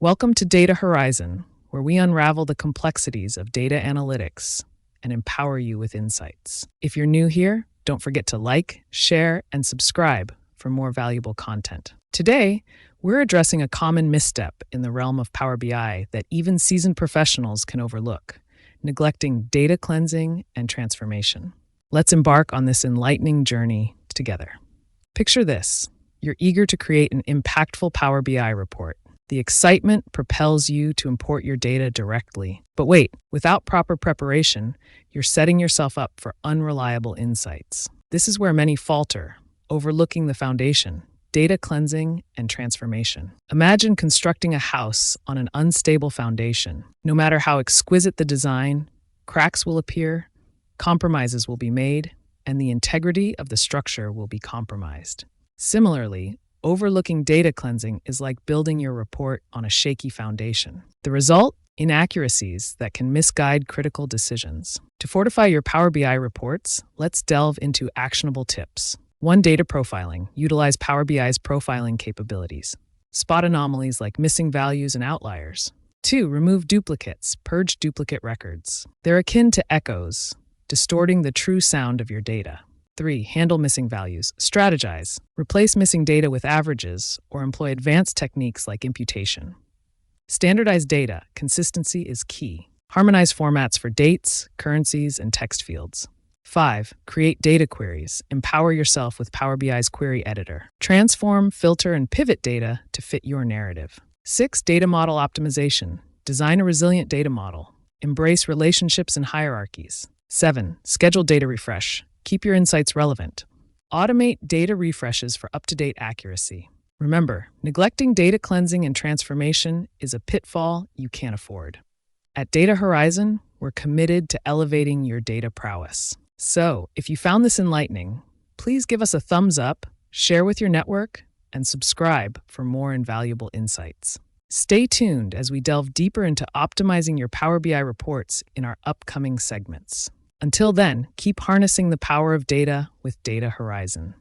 Welcome to Data Horizon, where we unravel the complexities of data analytics and empower you with insights. If you're new here, don't forget to like, share, and subscribe for more valuable content. Today, we're addressing a common misstep in the realm of Power BI that even seasoned professionals can overlook: neglecting data cleansing and transformation. Let's embark on this enlightening journey together. Picture this: you're eager to create an impactful Power BI report. The excitement propels you to import your data directly. But wait, without proper preparation, you're setting yourself up for unreliable insights. This is where many falter, overlooking the foundation: data cleansing and transformation. Imagine constructing a house on an unstable foundation. No matter how exquisite the design, cracks will appear, compromises will be made, and the integrity of the structure will be compromised. Similarly, overlooking data cleansing is like building your report on a shaky foundation. The result? Inaccuracies that can misguide critical decisions. To fortify your Power BI reports, let's delve into actionable tips. 1. Data profiling. Utilize Power BI's profiling capabilities. Spot anomalies like missing values and outliers. 2. Remove duplicates. Purge duplicate records. They're akin to echoes, distorting the true sound of your data. 3. Handle missing values. Strategize. Replace missing data with averages or employ advanced techniques like imputation. Standardize data. Consistency is key. Harmonize formats for dates, currencies, and text fields. 5. Create data queries. Empower yourself with Power BI's query editor. Transform, filter, and pivot data to fit your narrative. 6. Data model optimization. Design a resilient data model. Embrace relationships and hierarchies. 7. Schedule data refresh. Keep your insights relevant. Automate data refreshes for up-to-date accuracy. Remember, neglecting data cleansing and transformation is a pitfall you can't afford. At Data Horizon, we're committed to elevating your data prowess. So, if you found this enlightening, please give us a thumbs up, share with your network, and subscribe for more invaluable insights. Stay tuned as we delve deeper into optimizing your Power BI reports in our upcoming segments. Until then, keep harnessing the power of data with Data Horizon.